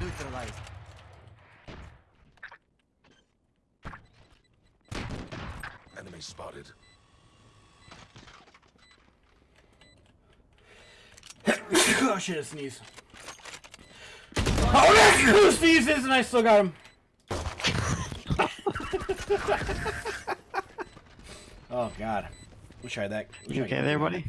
Neutralized. Enemy spotted. Oh shit, a sneeze. Oh, that's who sneezes, and I still got him. Oh god. Wish I had that. You okay there, buddy?